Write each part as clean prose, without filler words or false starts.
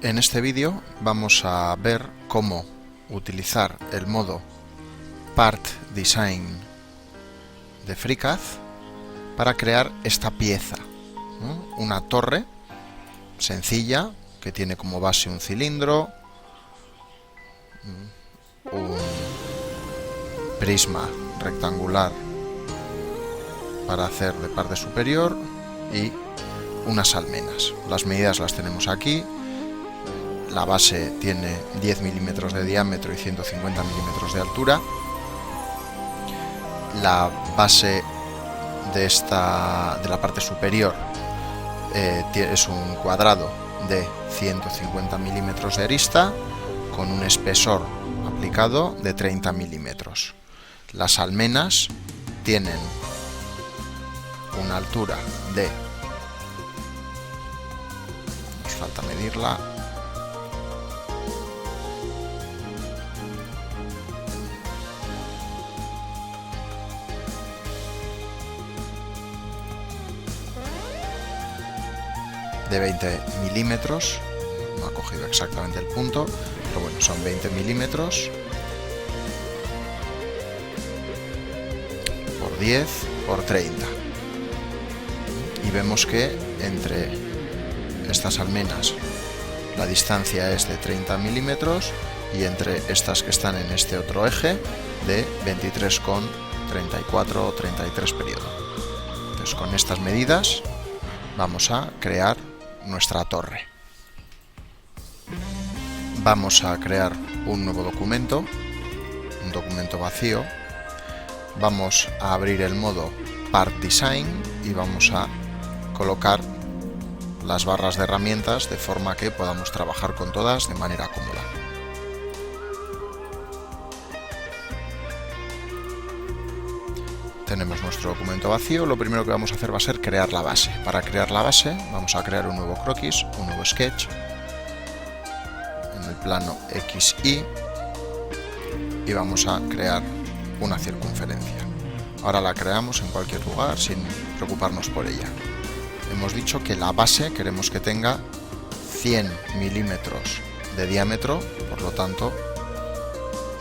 En este vídeo vamos a ver cómo utilizar el modo Part Design de FreeCAD para crear esta pieza, ¿no? Una torre sencilla que tiene como base un cilindro, un prisma rectangular para hacer de parte superior y unas almenas. Las medidas las tenemos aquí. La base tiene 10 milímetros de diámetro y 150 milímetros de altura. La base de la parte superior es un cuadrado de 150 milímetros de arista con un espesor aplicado de 30 milímetros. Las almenas tienen una altura de, nos falta medirla, de 20 milímetros, no ha cogido exactamente el punto, pero bueno, son 20 milímetros por 10 por 30. Y vemos que entre estas almenas la distancia es de 30 milímetros y entre estas que están en este otro eje de 23,34 o 33 periodo. Entonces, con estas medidas vamos a crear nuestra torre. Vamos a crear un nuevo documento, un documento vacío. Vamos a abrir el modo Part Design y vamos a colocar las barras de herramientas de forma que podamos trabajar con todas de manera cómoda. Tenemos nuestro documento vacío. Lo primero que vamos a hacer va a ser crear la base. Para crear la base vamos a crear un nuevo croquis, un nuevo sketch en el plano XY y vamos a crear una circunferencia. Ahora la creamos en cualquier lugar sin preocuparnos por ella. Hemos dicho que la base queremos que tenga 100 milímetros de diámetro, por lo tanto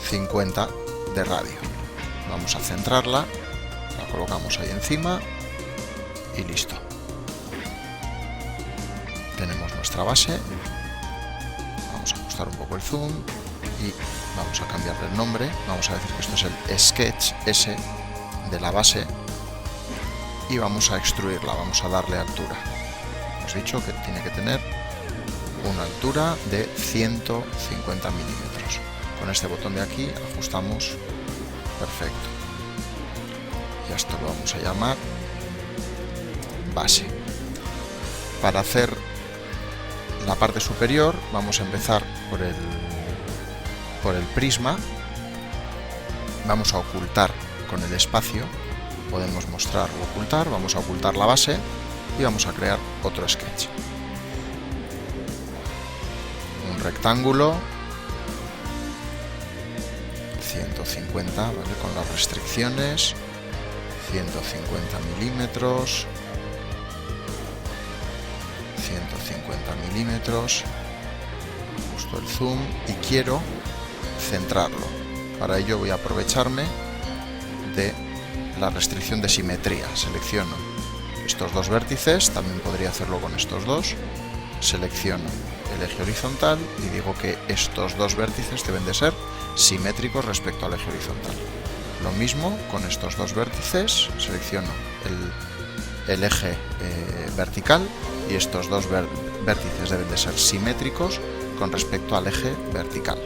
50 de radio. Vamos a centrarla. La colocamos ahí encima y listo. Tenemos nuestra base. Vamos a ajustar un poco el zoom y vamos a cambiarle el nombre. Vamos a decir que esto es el sketch S de la base y vamos a extruirla, vamos a darle altura. Hemos dicho que tiene que tener una altura de 150 milímetros. Con este botón de aquí ajustamos perfecto. Y a esto lo vamos a llamar base. Para hacer la parte superior vamos a empezar por el prisma. Vamos a ocultar con el espacio, podemos mostrar o ocultar. Vamos a ocultar la base y vamos a crear otro sketch. Un rectángulo 150, ¿vale? Con las restricciones. 150 milímetros, 150 milímetros, justo el zoom y quiero centrarlo. Para ello voy a aprovecharme de la restricción de simetría. Selecciono estos dos vértices, también podría hacerlo con estos dos. Selecciono el eje horizontal y digo que estos dos vértices deben de ser simétricos respecto al eje horizontal. Lo mismo con estos dos vértices, selecciono el eje vertical y estos dos vértices deben de ser simétricos con respecto al eje vertical.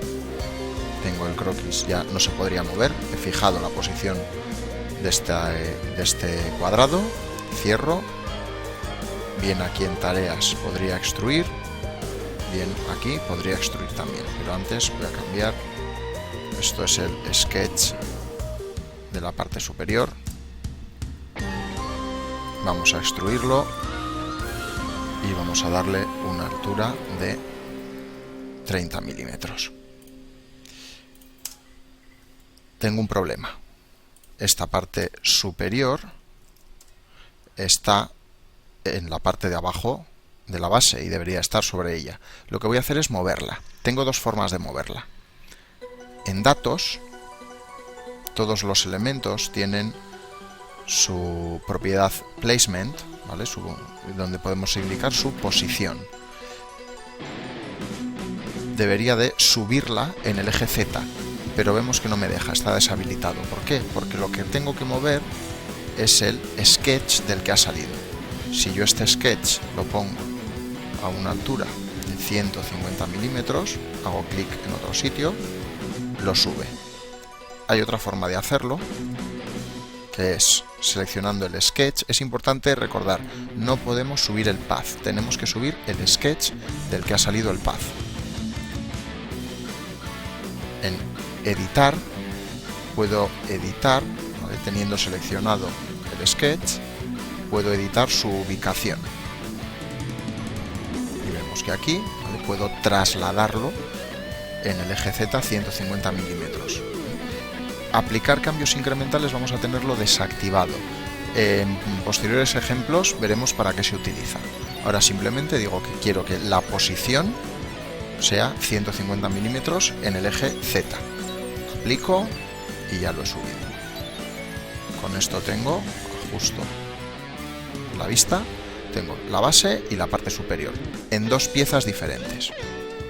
Tengo el croquis, ya no se podría mover, he fijado la posición de este cuadrado, cierro, bien aquí en tareas podría extruir, bien aquí podría extruir también, pero antes voy a cambiar. Esto es el sketch de la parte superior. Vamos a extruirlo y vamos a darle una altura de 30 milímetros. Tengo un problema. Esta parte superior está en la parte de abajo de la base y debería estar sobre ella. Lo que voy a hacer es moverla. Tengo dos formas de moverla. En datos, todos los elementos tienen su propiedad placement, ¿vale? Donde podemos indicar su posición. Debería de subirla en el eje Z, pero vemos que no me deja, está deshabilitado. ¿Por qué? Porque lo que tengo que mover es el sketch del que ha salido. Si yo este sketch lo pongo a una altura de 150 milímetros, hago clic en otro sitio, lo sube. Hay otra forma de hacerlo, que es seleccionando el sketch. Es importante recordar, no podemos subir el path, tenemos que subir el sketch del que ha salido el path. En editar, puedo editar, ¿vale? Teniendo seleccionado el sketch, puedo editar su ubicación. Y vemos que aquí, ¿vale? Puedo trasladarlo en el eje Z a 150 milímetros. Aplicar cambios incrementales vamos a tenerlo desactivado. En posteriores ejemplos veremos para qué se utiliza. Ahora simplemente digo que quiero que la posición sea 150 milímetros en el eje Z. Aplico y ya lo he subido. Con esto tengo justo la vista, tengo la base y la parte superior en dos piezas diferentes.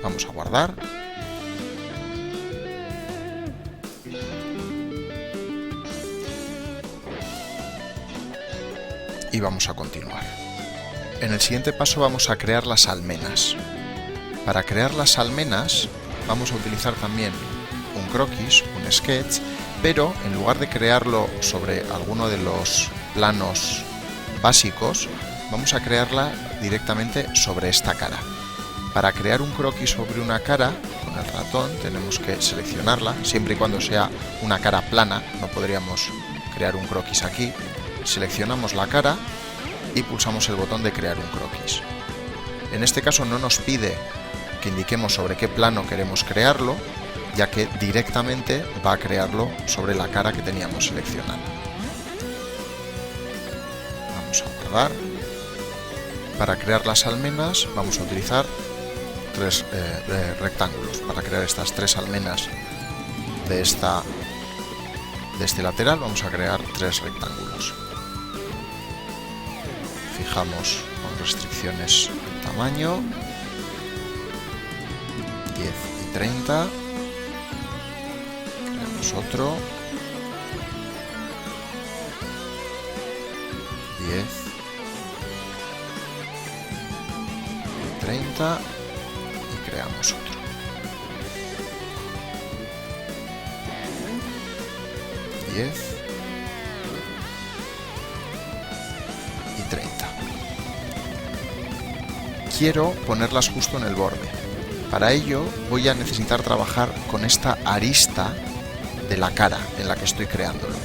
Vamos a guardar. Y vamos a continuar. En el siguiente paso vamos a crear las almenas. Para crear las almenas vamos a utilizar también un croquis, un sketch, pero en lugar de crearlo sobre alguno de los planos básicos, vamos a crearla directamente sobre esta cara. Para crear un croquis sobre una cara, con el ratón tenemos que seleccionarla, siempre y cuando sea una cara plana, no podríamos crear un croquis aquí. Seleccionamos la cara y pulsamos el botón de crear un croquis. En este caso no nos pide que indiquemos sobre qué plano queremos crearlo, ya que directamente va a crearlo sobre la cara que teníamos seleccionada. Vamos a guardar. Para crear las almenas vamos a utilizar tres rectángulos. Para crear estas tres almenas de este lateral vamos a crear tres rectángulos. Fijamos con restricciones el tamaño, 10 y 30, creamos otro, 10 y 30 y creamos otro. 10 y 30. Quiero ponerlas justo en el borde. Para ello voy a necesitar trabajar con esta arista de la cara en la que estoy creándolo.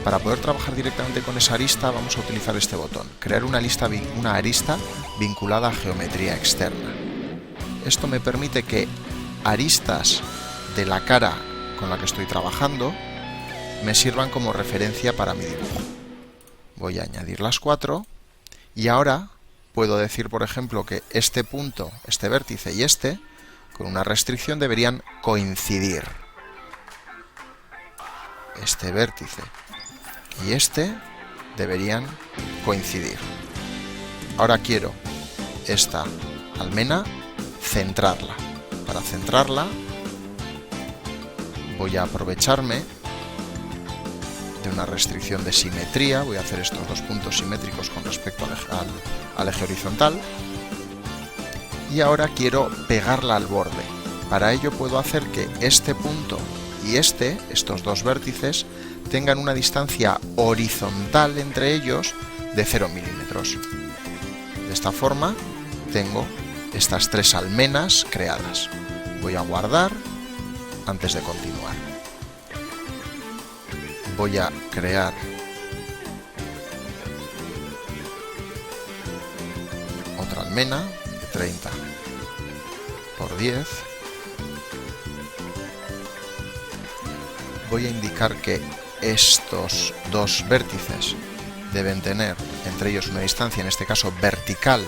Para poder trabajar directamente con esa arista vamos a utilizar este botón, crear una arista vinculada a geometría externa. Esto me permite que aristas de la cara con la que estoy trabajando me sirvan como referencia para mi dibujo. Voy a añadir las 4 y ahora puedo decir, por ejemplo, que este punto, este vértice y este, con una restricción, deberían coincidir. Este vértice y este deberían coincidir. Ahora quiero esta almena centrarla. Para centrarla voy a aprovecharme de una restricción de simetría, voy a hacer estos dos puntos simétricos con respecto al eje horizontal y ahora quiero pegarla al borde. Para ello puedo hacer que este punto y estos dos vértices tengan una distancia horizontal entre ellos de 0 milímetros. De esta forma tengo estas tres almenas creadas. Voy a guardar antes de continuar. Voy a crear otra almena de 30 por 10. Voy a indicar que estos dos vértices deben tener entre ellos una distancia, en este caso vertical,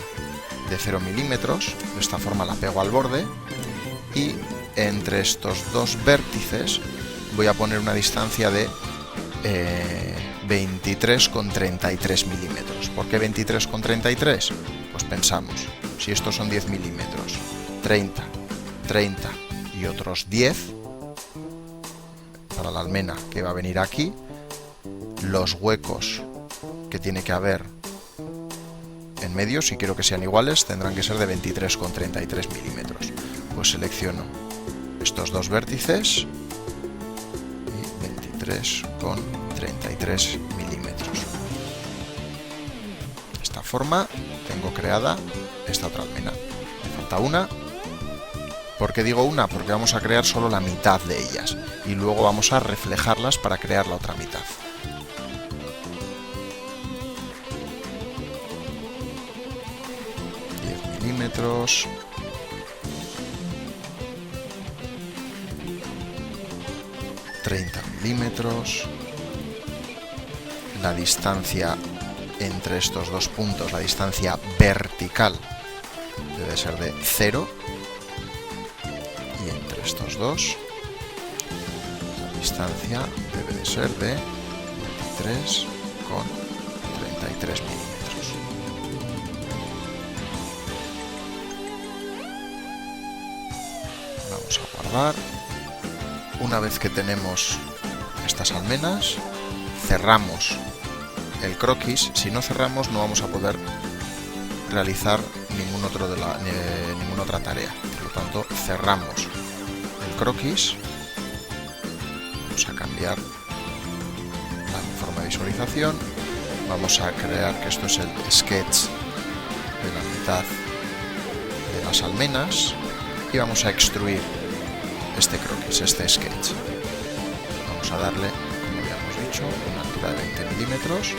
de 0 milímetros, de esta forma la pego al borde, y entre estos dos vértices voy a poner una distancia de 23,33 milímetros. ¿Por qué 23,33? Pues pensamos, si estos son 10 milímetros, 30, 30 y otros 10, para la almena que va a venir aquí, los huecos que tiene que haber en medio, si quiero que sean iguales, tendrán que ser de 23,33 milímetros. Pues selecciono estos dos vértices y 23,33 milímetros. De esta forma tengo creada esta otra almena. Me falta una. ¿Por qué digo una? Porque vamos a crear solo la mitad de ellas y luego vamos a reflejarlas para crear la otra mitad. 10 milímetros. 30 milímetros. La distancia entre estos dos puntos, la distancia vertical, debe ser de 0. Y entre estos dos, la distancia debe de ser de 23,33 milímetros. Vamos a guardar. Una vez que tenemos estas almenas, cerramos el croquis. Si no cerramos, no vamos a poder realizar ninguna otra tarea. Por lo tanto, cerramos el croquis. Vamos a cambiar la forma de visualización. Vamos a crear que esto es el sketch de la mitad de las almenas y vamos a extruir este croquis, este sketch. Vamos a darle, como habíamos dicho, una altura de 20 milímetros.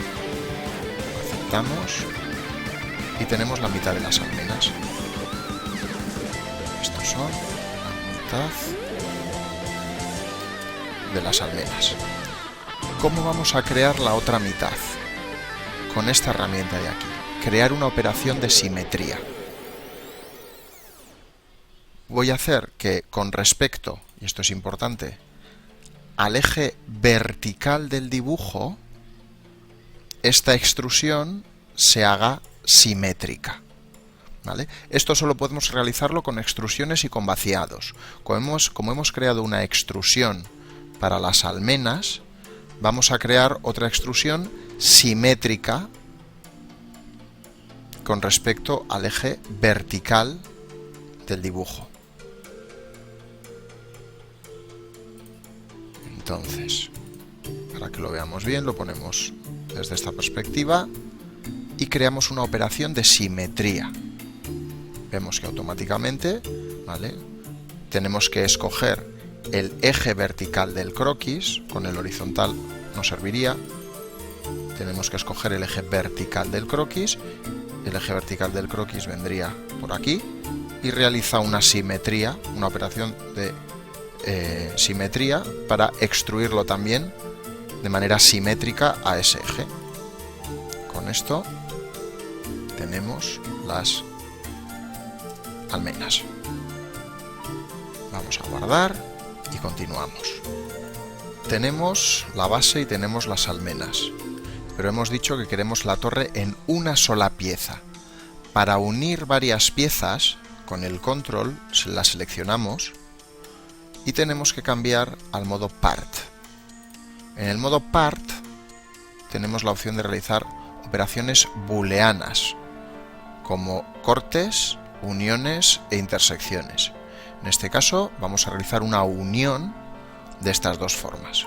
Aceptamos y tenemos la mitad de las almenas. Estos son la mitad de las almenas. ¿Cómo vamos a crear la otra mitad? Con esta herramienta de aquí. Crear una operación de simetría. Voy a hacer que con respecto, y esto es importante, al eje vertical del dibujo, esta extrusión se haga simétrica. ¿Vale? Esto solo podemos realizarlo con extrusiones y con vaciados. Como hemos creado una extrusión para las almenas, vamos a crear otra extrusión simétrica con respecto al eje vertical del dibujo. Entonces, para que lo veamos bien, lo ponemos desde esta perspectiva y creamos una operación de simetría. Vemos que automáticamente, ¿vale?, tenemos que escoger el eje vertical del croquis. Con el horizontal no serviría. Tenemos que escoger el eje vertical del croquis. El eje vertical del croquis vendría por aquí y realiza una simetría, una operación de simetría para extruirlo también de manera simétrica a ese eje. Con esto tenemos las almenas. Vamos a guardar y continuamos. Tenemos la base y tenemos las almenas, pero hemos dicho que queremos la torre en una sola pieza. Para unir varias piezas, con el control la seleccionamos y tenemos que cambiar al modo Part. En el modo Part tenemos la opción de realizar operaciones booleanas, como cortes, uniones e intersecciones. En este caso vamos a realizar una unión de estas dos formas.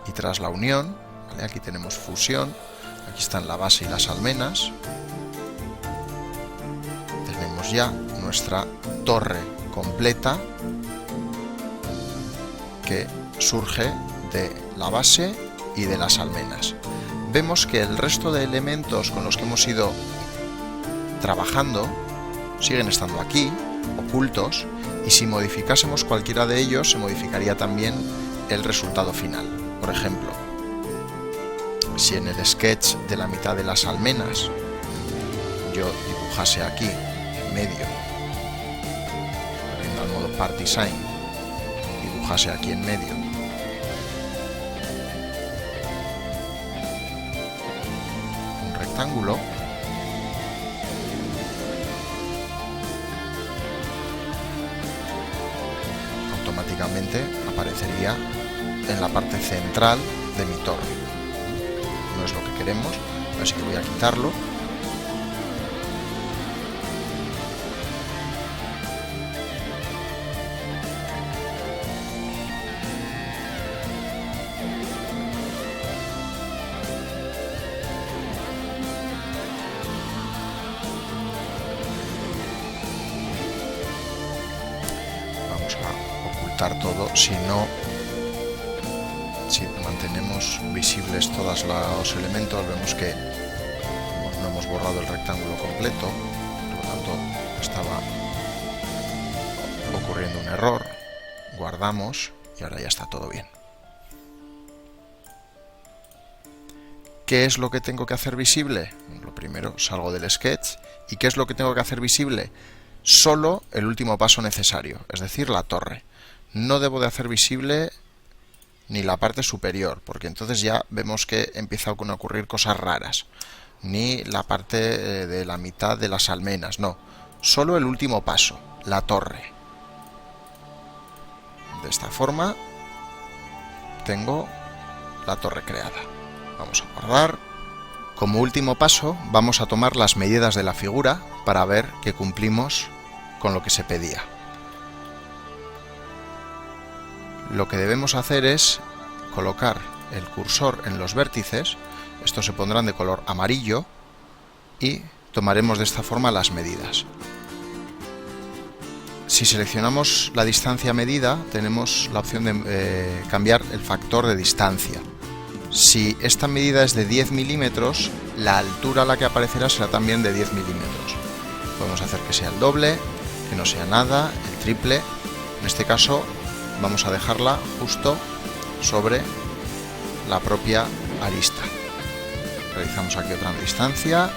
Y tras la unión, ¿vale?, aquí tenemos fusión, aquí están la base y las almenas. Tenemos ya nuestra torre completa que surge de la base y de las almenas. Vemos que el resto de elementos con los que hemos ido trabajando siguen estando aquí, ocultos, y si modificásemos cualquiera de ellos, se modificaría también el resultado final. Por ejemplo, si en el sketch de la mitad de las almenas yo dibujase aquí en medio, volviendo al modo Part Design, dibujase aquí en medio un rectángulo, automáticamente aparecería en la parte central de mi torre. No es lo que queremos, así que voy a quitarlo. Vamos a ocultar todo, si mantenemos visibles todos los elementos, vemos que no hemos borrado el rectángulo completo, por lo tanto estaba ocurriendo un error. Guardamos y ahora ya está todo bien. ¿Qué es lo que tengo que hacer visible? Lo primero, salgo del sketch. ¿Y qué es lo que tengo que hacer visible? Solo el último paso necesario, es decir, la torre. No debo de hacer visible ni la parte superior, porque entonces ya vemos que empiezan a ocurrir cosas raras. Ni la parte de la mitad de las almenas, no. Solo el último paso, la torre. De esta forma tengo la torre creada. Vamos a guardar. Como último paso vamos a tomar las medidas de la figura para ver que cumplimos con lo que se pedía. Lo que debemos hacer es colocar el cursor en los vértices, estos se pondrán de color amarillo y tomaremos de esta forma las medidas. Si seleccionamos la distancia medida, tenemos la opción de cambiar el factor de distancia. Si esta medida es de 10 milímetros, la altura a la que aparecerá será también de 10 milímetros. Podemos hacer que sea el doble, que no sea nada, el triple. En este caso vamos a dejarla justo sobre la propia arista. Realizamos aquí otra distancia.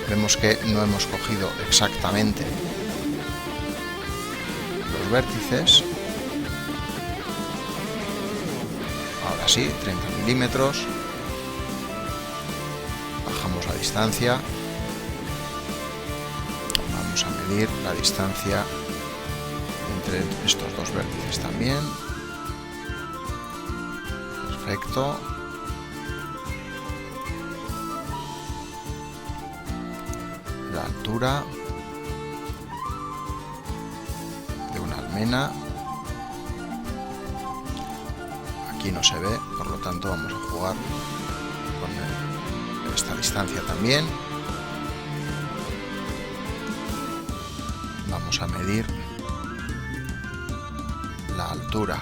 Vemos que no hemos cogido exactamente los vértices. Ahora sí, 30 milímetros. Bajamos la distancia. Vamos a medir la distancia entre estos dos vértices también. Perfecto. La altura de una almena. Aquí no se ve, por lo tanto vamos a jugar con esta distancia también. Vamos a medir la altura.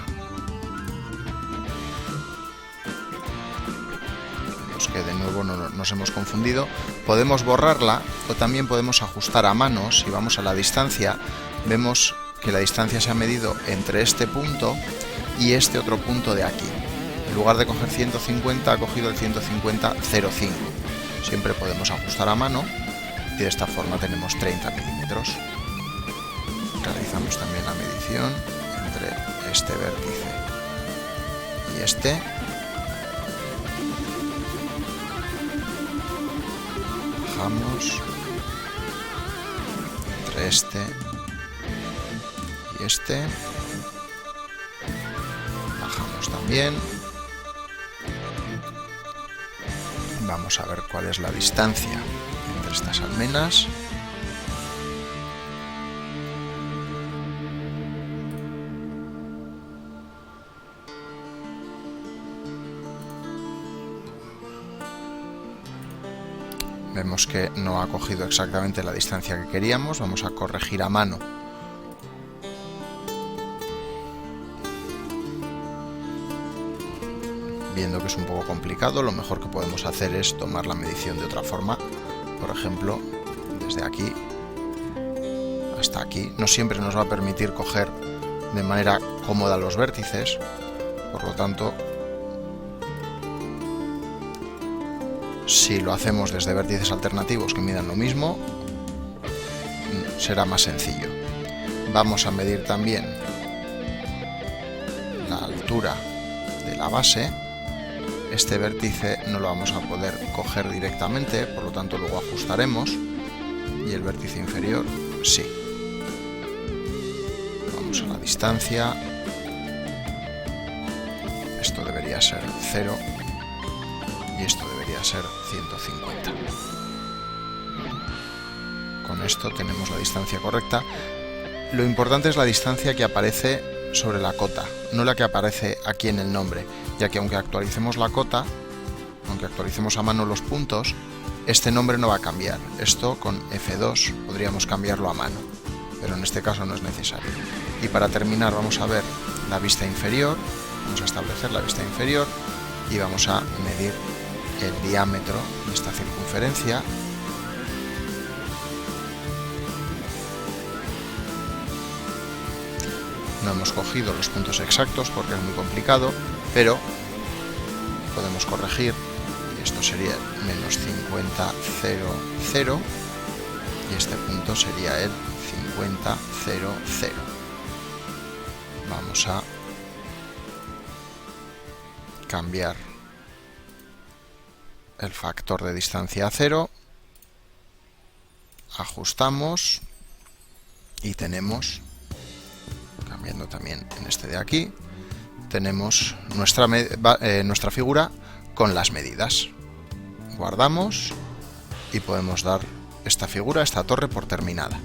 Vemos que de nuevo no nos hemos confundido. Podemos borrarla o también podemos ajustar a mano. Si vamos a la distancia, vemos que la distancia se ha medido entre este punto y este otro punto de aquí. En lugar de coger 150, ha cogido el 150,05. Siempre podemos ajustar a mano y de esta forma tenemos 30 milímetros. Realizamos también la medición entre este vértice y este. Bajamos entre este y este. Bajamos también. Vamos a ver cuál es la distancia entre estas almenas. Vemos que no ha cogido exactamente la distancia que queríamos. Vamos a corregir a mano. Viendo que es un poco complicado, lo mejor que podemos hacer es tomar la medición de otra forma. Por ejemplo, desde aquí hasta aquí. No siempre nos va a permitir coger de manera cómoda los vértices. Por lo tanto, Si lo hacemos desde vértices alternativos que midan lo mismo, será más sencillo. Vamos a medir también la altura de la base. Este vértice no lo vamos a poder coger directamente, por lo tanto luego ajustaremos, y el vértice inferior sí. Vamos a la distancia. Esto debería ser 0 y esto debería ser 150. Con esto tenemos la distancia correcta. Lo importante es la distancia que aparece sobre la cota, no la que aparece aquí en el nombre, ya que aunque actualicemos la cota, aunque actualicemos a mano los puntos, este nombre no va a cambiar. Esto con F2 podríamos cambiarlo a mano, pero en este caso no es necesario. Y para terminar vamos a ver la vista inferior, vamos a establecer la vista inferior y vamos a medir el diámetro de esta circunferencia. No hemos cogido los puntos exactos porque es muy complicado, pero podemos corregir. Y esto sería menos 50, 0, 0. Y este punto sería el 50, 0, 0. Vamos a cambiar el factor de distancia a 0. Ajustamos y tenemos, cambiando también en este de aquí, tenemos nuestra figura con las medidas. Guardamos y podemos dar esta figura, esta torre, por terminada.